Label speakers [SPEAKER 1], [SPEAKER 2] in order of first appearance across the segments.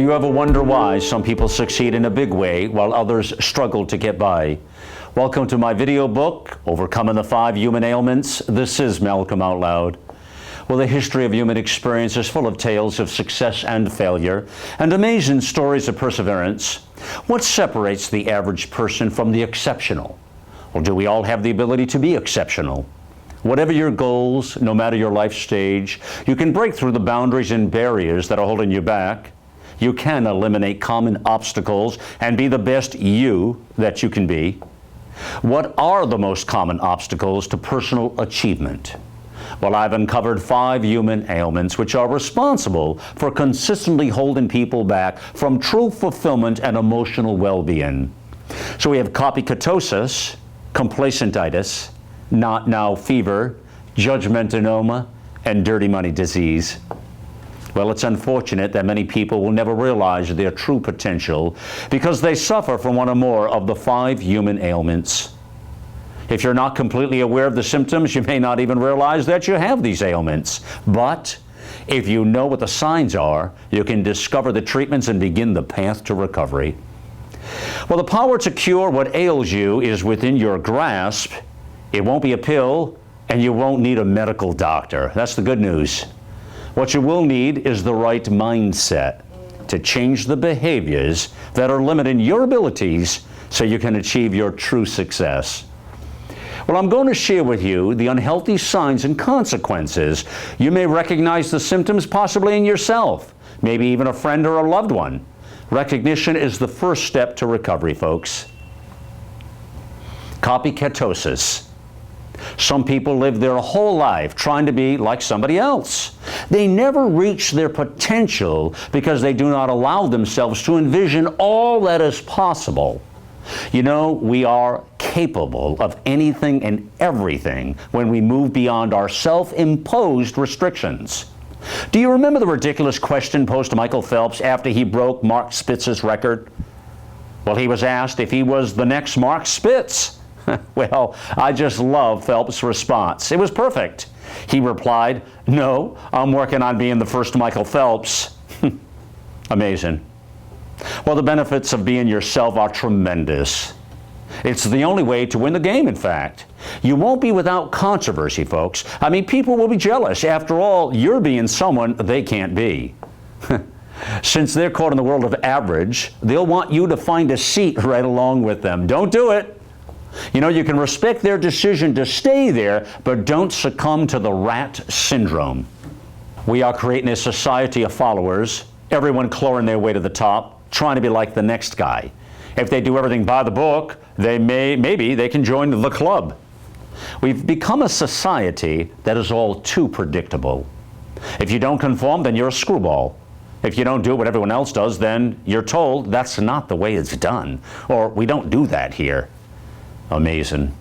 [SPEAKER 1] Do you ever wonder why some people succeed in a big way while others struggle to get by? Welcome to my video book, Overcoming the 5 Human Ailments. This is Malcolm Out Loud. Well, the history of human experience is full of tales of success and failure, and amazing stories of perseverance. What separates the average person from the exceptional? Or do we all have the ability to be exceptional? Whatever your goals, no matter your life stage, you can break through the boundaries and barriers that are holding you back. You can eliminate common obstacles and be the best you that you can be. What are the most common obstacles to personal achievement? Well, I've uncovered 5 human ailments which are responsible for consistently holding people back from true fulfillment and emotional well-being. So we have copycatosis, complacenitis, not now fever, judgmentanoma, and dirty money disease. Well, it's unfortunate that many people will never realize their true potential because they suffer from one or more of the 5 human ailments. If you're not completely aware of the symptoms, you may not even realize that you have these ailments. But if you know what the signs are, you can discover the treatments and begin the path to recovery. Well, the power to cure what ails you is within your grasp. It won't be a pill, and you won't need a medical doctor. That's the good news. What you will need is the right mindset to change the behaviors that are limiting your abilities so you can achieve your true success. Well, I'm going to share with you the unhealthy signs and consequences. You may recognize the symptoms possibly in yourself, maybe even a friend or a loved one. Recognition is the first step to recovery, folks. Copycatosis. Some people live their whole life trying to be like somebody else. They never reach their potential because they do not allow themselves to envision all that is possible. You know, we are capable of anything and everything when we move beyond our self-imposed restrictions. Do you remember the ridiculous question posed to Michael Phelps after he broke Mark Spitz's record? Well, he was asked if he was the next Mark Spitz. Well, I just love Phelps' response. It was perfect. He replied, "No, I'm working on being the first Michael Phelps." Amazing. Well, the benefits of being yourself are tremendous. It's the only way to win the game, in fact. You won't be without controversy, folks. I mean, people will be jealous. After all, you're being someone they can't be. Since they're caught in the world of average, they'll want you to find a seat right along with them. Don't do it. You know, you can respect their decision to stay there, but don't succumb to the rat syndrome. We are creating a society of followers, everyone clawing their way to the top, trying to be like the next guy. If they do everything by the book, maybe they can join the club. We've become a society that is all too predictable. If you don't conform, then you're a screwball. If you don't do what everyone else does, then you're told that's not the way it's done, or we don't do that here. Amazing.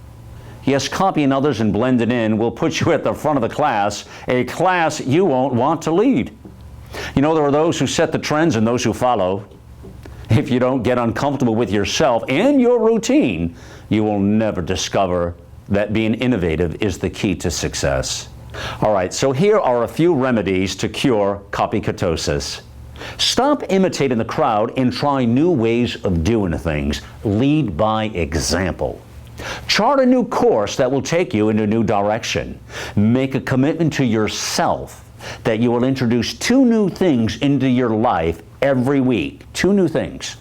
[SPEAKER 1] Yes, copying others and blending in will put you at the front of the class, a class you won't want to lead. You know, there are those who set the trends and those who follow. If you don't get uncomfortable with yourself and your routine, you will never discover that being innovative is the key to success. All right, so here are a few remedies to cure copycatosis. Stop imitating the crowd and try new ways of doing things. Lead by example. Chart a new course that will take you in a new direction. Make a commitment to yourself that you will introduce 2 new things into your life every week. 2 new things.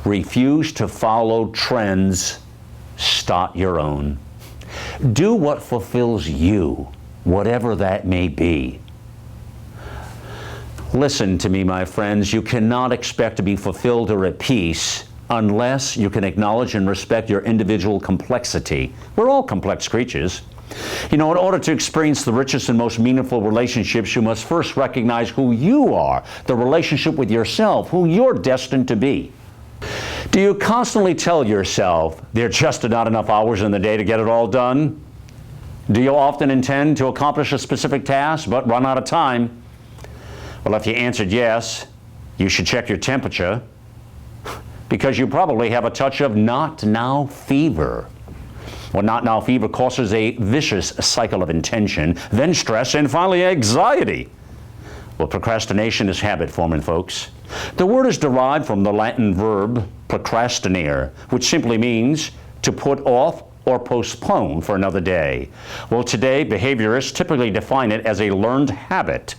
[SPEAKER 1] Refuse to follow trends. Start your own. Do what fulfills you, whatever that may be. Listen to me, my friends. You cannot expect to be fulfilled or at peace unless you can acknowledge and respect your individual complexity. We're all complex creatures. You know, in order to experience the richest and most meaningful relationships, you must first recognize who you are, the relationship with yourself, who you're destined to be. Do you constantly tell yourself there are just not enough hours in the day to get it all done? Do you often intend to accomplish a specific task but run out of time? Well, if you answered yes, you should check your temperature, because you probably have a touch of not now fever. Well, not now fever causes a vicious cycle of intention, then stress, and finally anxiety. Well, procrastination is habit forming, folks. The word is derived from the Latin verb procrastinare, which simply means to put off or postpone for another day. Well, today, behaviorists typically define it as a learned habit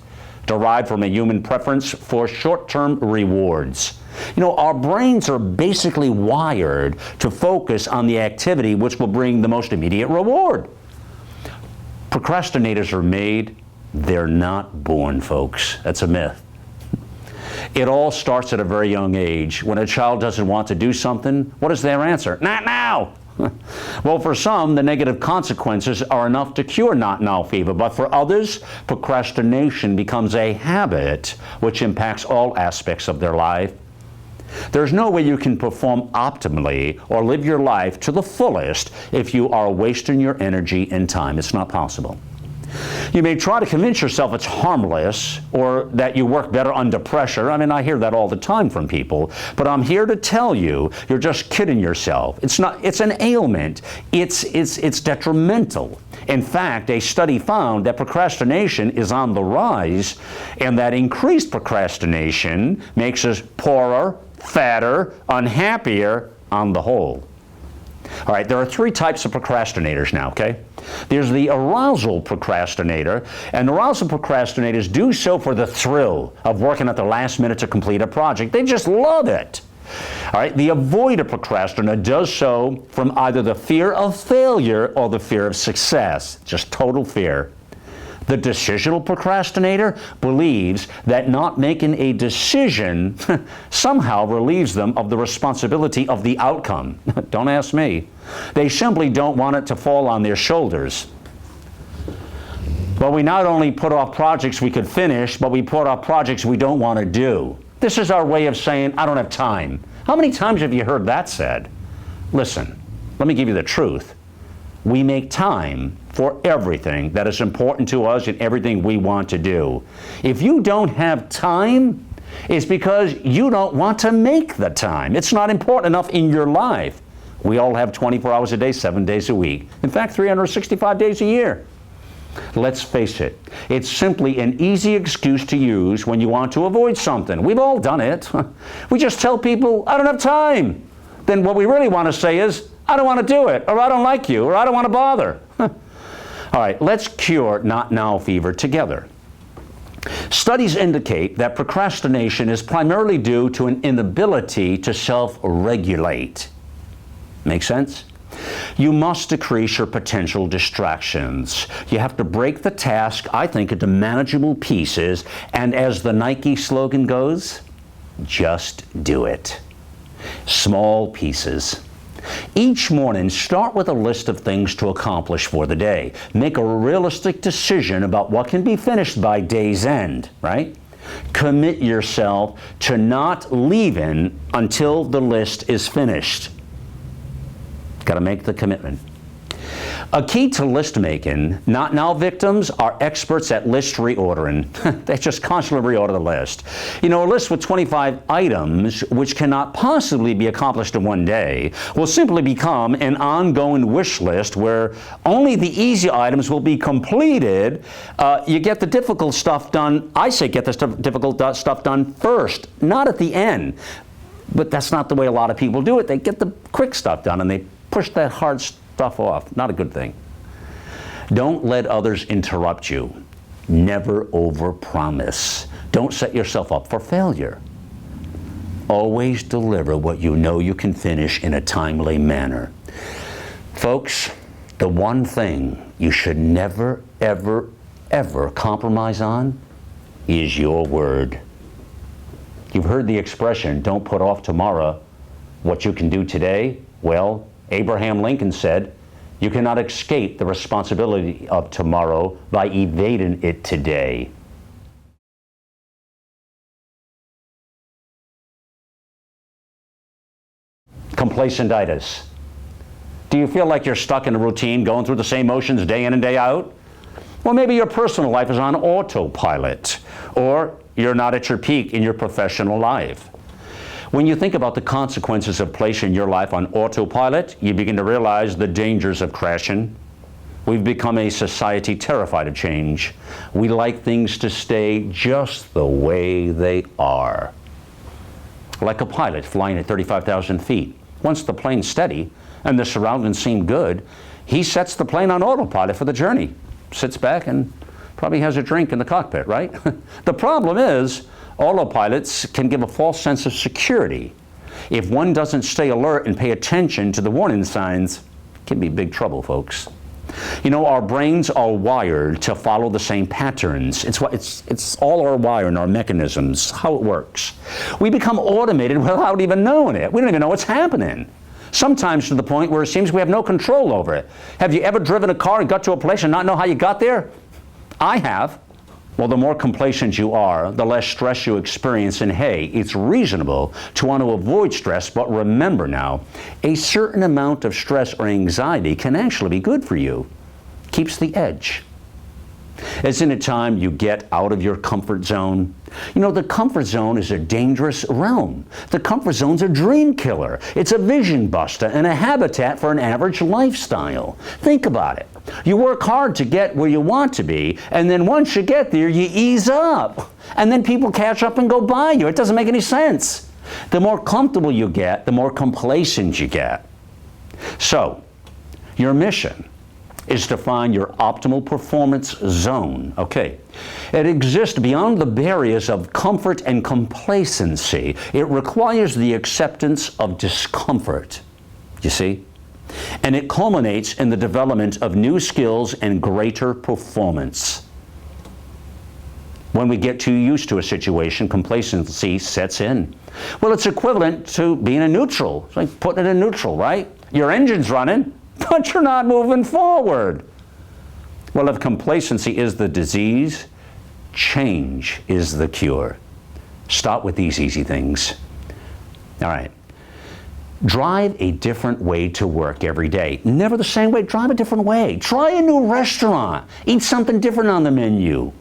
[SPEAKER 1] derived from a human preference for short-term rewards. You know, our brains are basically wired to focus on the activity which will bring the most immediate reward. Procrastinators are made, they're not born, folks. That's a myth. It all starts at a very young age. When a child doesn't want to do something, what is their answer? Not now! Well, for some, the negative consequences are enough to cure not now fever, but for others, procrastination becomes a habit which impacts all aspects of their life. There's no way you can perform optimally or live your life to the fullest if you are wasting your energy and time. It's not possible. You may try to convince yourself it's harmless or that you work better under pressure. I mean, I hear that all the time from people, but I'm here to tell you, you're just kidding yourself. It's not, it's an ailment. It's detrimental. In fact, a study found that procrastination is on the rise, and that increased procrastination makes us poorer, fatter, unhappier on the whole. All right, there are three types of procrastinators now, okay? There's the arousal procrastinator, and arousal procrastinators do so for the thrill of working at the last minute to complete a project. They just love it. All right, the avoider procrastinator does so from either the fear of failure or the fear of success, just total fear. The decisional procrastinator believes that not making a decision somehow relieves them of the responsibility of the outcome. Don't ask me. They simply don't want it to fall on their shoulders. But we not only put off projects we could finish, but we put off projects we don't want to do. This is our way of saying, I don't have time. How many times have you heard that said? Listen, let me give you the truth. We make time for everything that is important to us and everything we want to do. If you don't have time, it's because you don't want to make the time. It's not important enough in your life. We all have 24 hours a day, 7 days a week. In fact, 365 days a year. Let's face it, it's simply an easy excuse to use when you want to avoid something. We've all done it. We just tell people, I don't have time. Then what we really want to say is, I don't want to do it, or I don't like you, or I don't want to bother. All right, let's cure not now fever together. Studies indicate that procrastination is primarily due to an inability to self-regulate. Make sense? You must decrease your potential distractions. You have to break the task, I think, into manageable pieces, and as the Nike slogan goes, just do it. Small pieces. Each morning, start with a list of things to accomplish for the day. Make a realistic decision about what can be finished by day's end, right? Commit yourself to not leaving until the list is finished. Got to make the commitment. A key to list making, not now victims are experts at list reordering. They just constantly reorder the list. You know, a list with 25 items, which cannot possibly be accomplished in one day, will simply become an ongoing wish list where only the easy items will be completed. You get the difficult stuff done. I say get the difficult stuff done first, not at the end. But that's not the way a lot of people do it. They get the quick stuff done and they push that hard stuff off. Not a good thing. Don't let others interrupt you. Never overpromise. Don't set yourself up for failure. Always deliver what you know you can finish in a timely manner. Folks, the one thing you should never, ever, ever compromise on is your word. You've heard the expression, don't put off tomorrow what you can do today. Well, Abraham Lincoln said, you cannot escape the responsibility of tomorrow by evading it today. Complacenitis. Do you feel like you're stuck in a routine, going through the same motions day in and day out? Well, maybe your personal life is on autopilot, or you're not at your peak in your professional life. When you think about the consequences of placing your life on autopilot, you begin to realize the dangers of crashing. We've become a society terrified of change. We like things to stay just the way they are. Like a pilot flying at 35,000 feet. Once the plane's steady and the surroundings seem good, he sets the plane on autopilot for the journey. Sits back and probably has a drink in the cockpit, right? The problem is, autopilots can give a false sense of security. If one doesn't stay alert and pay attention to the warning signs, it can be big trouble, folks. You know, our brains are wired to follow the same patterns. It's all our wiring, our mechanisms, how it works. We become automated without even knowing it. We don't even know what's happening. Sometimes to the point where it seems we have no control over it. Have you ever driven a car and got to a place and not know how you got there? I have. Well, the more complacent you are, the less stress you experience, and hey, it's reasonable to want to avoid stress, but remember now, a certain amount of stress or anxiety can actually be good for you. Keeps the edge. Isn't it time you get out of your comfort zone? You know, the comfort zone is a dangerous realm. The comfort zone's a dream killer. It's a vision buster and a habitat for an average lifestyle. Think about it. You work hard to get where you want to be, and then once you get there, you ease up. And then people catch up and go by you. It doesn't make any sense. The more comfortable you get, the more complacent you get. So, your mission is to find your optimal performance zone. Okay. It exists beyond the barriers of comfort and complacency. It requires the acceptance of discomfort. You see? And it culminates in the development of new skills and greater performance. When we get too used to a situation, complacency sets in. Well, it's equivalent to being in neutral. It's like putting it in neutral, right? Your engine's running, but you're not moving forward. Well, if complacency is the disease, change is the cure. Start with these easy things. All right. Drive a different way to work every day. Never the same way. Drive a different way. Try a new restaurant. Eat something different on the menu.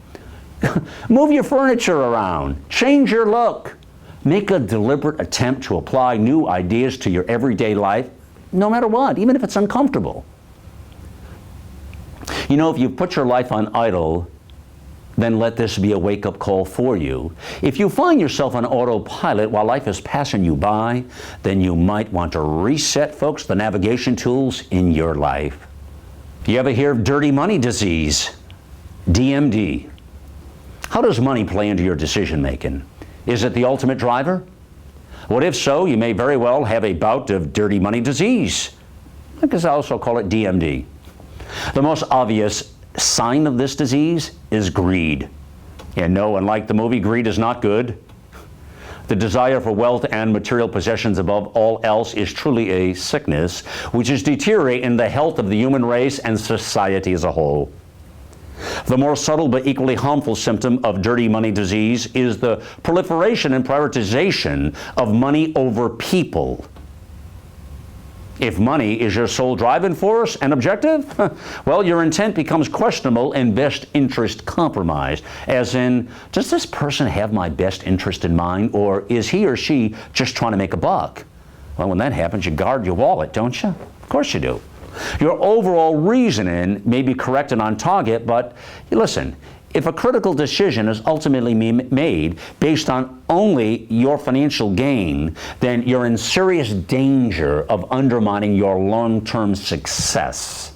[SPEAKER 1] Move your furniture around. Change your look. Make a deliberate attempt to apply new ideas to your everyday life, no matter what, even if it's uncomfortable. You know, if you put your life on idle, then let this be a wake-up call for you. If you find yourself on autopilot while life is passing you by, then you might want to reset, folks, the navigation tools in your life. You ever hear of dirty money disease? DMD. How does money play into your decision-making? Is it the ultimate driver? Well, if so, you may very well have a bout of dirty money disease. I guess I also call it DMD. The most obvious sign of this disease is greed. And no, unlike the movie, greed is not good. The desire for wealth and material possessions above all else is truly a sickness, which is deteriorating the health of the human race and society as a whole. The more subtle but equally harmful symptom of dirty money disease is the proliferation and prioritization of money over people. If money is your sole driving force and objective, well, your intent becomes questionable and best interest compromised. As in, does this person have my best interest in mind, or is he or she just trying to make a buck? Well, when that happens, you guard your wallet, don't you? Of course you do. Your overall reasoning may be correct and on target, but listen, if a critical decision is ultimately made based on only your financial gain, then you're in serious danger of undermining your long-term success.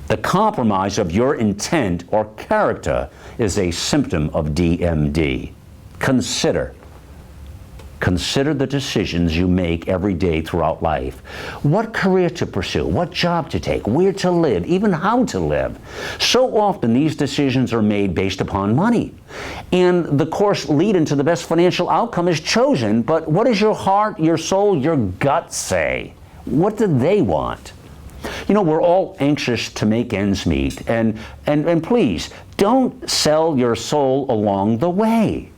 [SPEAKER 1] The compromise of your intent or character is a symptom of DMD. Consider the decisions you make every day throughout life. What career to pursue, what job to take, where to live, even how to live. So often these decisions are made based upon money. And the course leading to the best financial outcome is chosen, but what does your heart, your soul, your gut say? What do they want? You know, we're all anxious to make ends meet, and please, don't sell your soul along the way.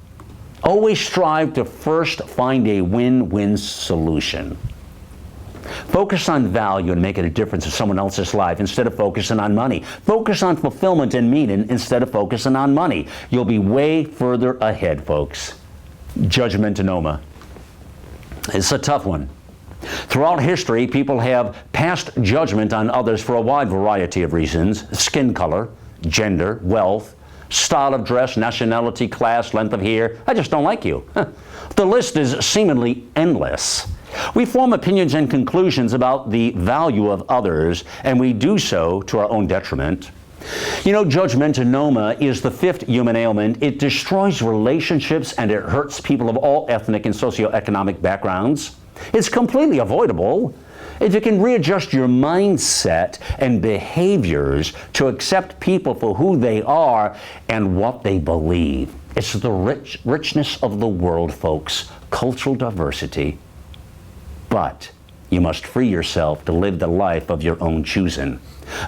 [SPEAKER 1] Always strive to first find a win-win solution. Focus on value and making a difference in someone else's life instead of focusing on money. Focus on fulfillment and meaning instead of focusing on money. You'll be way further ahead, folks. Judgmentanoma. It's a tough one. Throughout history, people have passed judgment on others for a wide variety of reasons: skin color, gender, wealth, style of dress, nationality, class, length of hair. I just don't like you. The list is seemingly endless. We form opinions and conclusions about the value of others, and we do so to our own detriment. You know, Judgmentanoma is the fifth human ailment. It destroys relationships and it hurts people of all ethnic and socioeconomic backgrounds. It's completely avoidable if you can readjust your mindset and behaviors to accept people for who they are and what they believe. It's the richness of the world, folks, cultural diversity. But you must free yourself to live the life of your own choosing.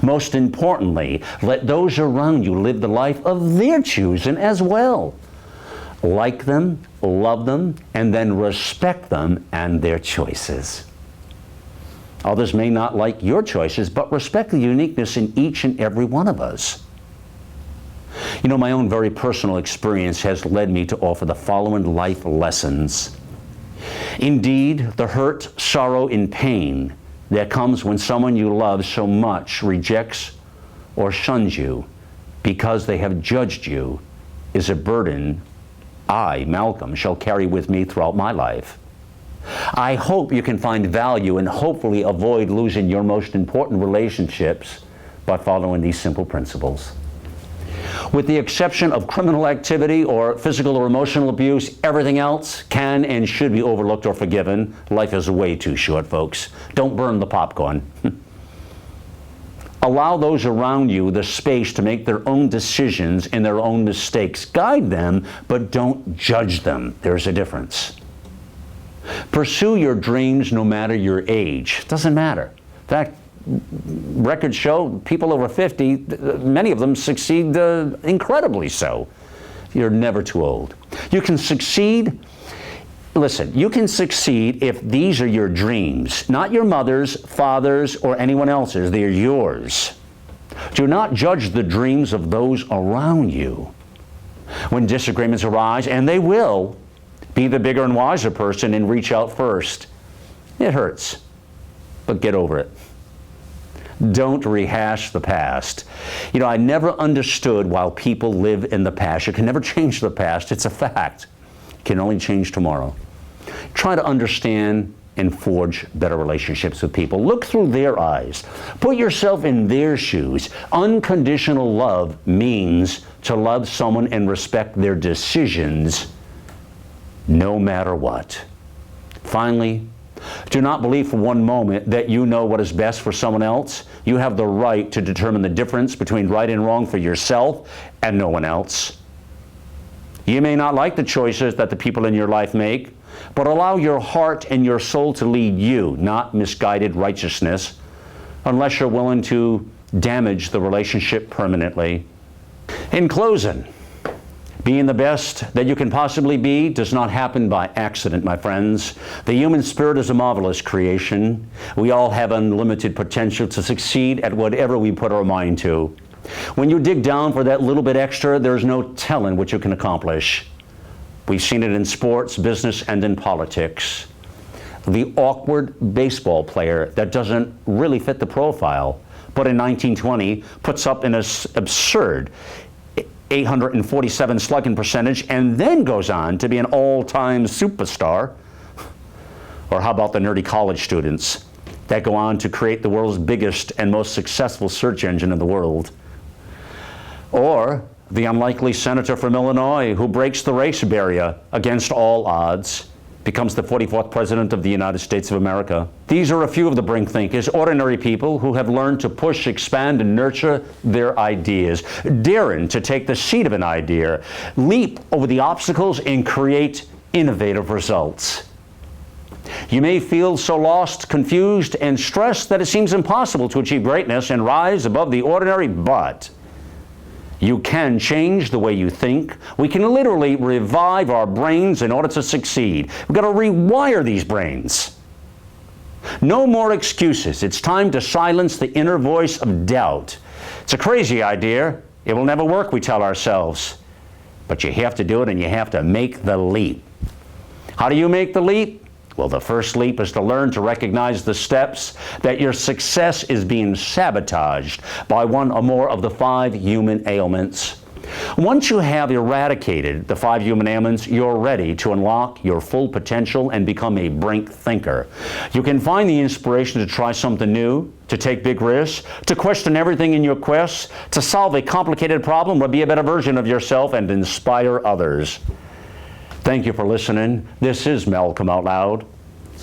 [SPEAKER 1] Most importantly, let those around you live the life of their choosing as well. Like them, love them, and then respect them and their choices. Others may not like your choices, but respect the uniqueness in each and every one of us. You know, my own very personal experience has led me to offer the following life lessons. Indeed, the hurt, sorrow, and pain that comes when someone you love so much rejects or shuns you because they have judged you is a burden I, Malcolm, shall carry with me throughout my life. I hope you can find value and hopefully avoid losing your most important relationships by following these simple principles. With the exception of criminal activity or physical or emotional abuse, everything else can and should be overlooked or forgiven. Life is way too short, folks. Don't burn the popcorn. Allow those around you the space to make their own decisions and their own mistakes. Guide them, but don't judge them. There's a difference. Pursue your dreams no matter your age. Doesn't matter. In fact, records show people over 50, many of them succeed incredibly so. You're never too old. You can succeed. Listen, you can succeed if these are your dreams, not your mother's, father's, or anyone else's. They're yours. Do not judge the dreams of those around you. When disagreements arise, and they will, be the bigger and wiser person and reach out first. It hurts, but get over it. Don't rehash the past. You know, I never understood why people live in the past. You can never change the past. It's a fact. You can only change tomorrow. Try to understand and forge better relationships with people. Look through their eyes. Put yourself in their shoes. Unconditional love means to love someone and respect their decisions no matter what. Finally, do not believe for one moment that you know what is best for someone else. You have the right to determine the difference between right and wrong for yourself and no one else. You may not like the choices that the people in your life make, but allow your heart and your soul to lead you, not misguided righteousness, unless you're willing to damage the relationship permanently. In closing, being the best that you can possibly be does not happen by accident, my friends. The human spirit is a marvelous creation. We all have unlimited potential to succeed at whatever we put our mind to. When you dig down for that little bit extra, there's no telling what you can accomplish. We've seen it in sports, business, and in politics. The awkward baseball player that doesn't really fit the profile, but in 1920 puts up an absurd 847 slugging percentage and then goes on to be an all-time superstar. Or how about the nerdy college students that go on to create the world's biggest and most successful search engine in the world? Or the unlikely senator from Illinois who breaks the race barrier against all odds, becomes the 44th president of the United States of America. These are a few of the brink thinkers, ordinary people who have learned to push, expand, and nurture their ideas, daring to take the seed of an idea, leap over the obstacles, and create innovative results. You may feel so lost, confused, and stressed that it seems impossible to achieve greatness and rise above the ordinary, but you can change the way you think. We can literally revive our brains in order to succeed. We've got to rewire these brains. No more excuses. It's time to silence the inner voice of doubt. It's a crazy idea. It will never work, we tell ourselves. But you have to do it, and you have to make the leap. How do you make the leap? Well, the first leap is to learn to recognize the steps that your success is being sabotaged by one or more of the 5 human ailments. Once you have eradicated the 5 human ailments, you're ready to unlock your full potential and become a brink thinker. You can find the inspiration to try something new, to take big risks, to question everything in your quest, to solve a complicated problem or be a better version of yourself and inspire others. Thank you for listening. This is Malcolm Out Loud.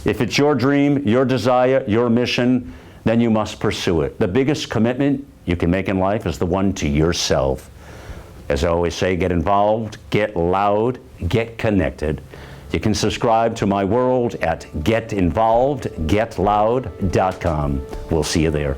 [SPEAKER 1] If it's your dream, your desire, your mission, then you must pursue it. The biggest commitment you can make in life is the one to yourself. As I always say, get involved, get loud, get connected. You can subscribe to my world at getinvolvedgetloud.com. We'll see you there.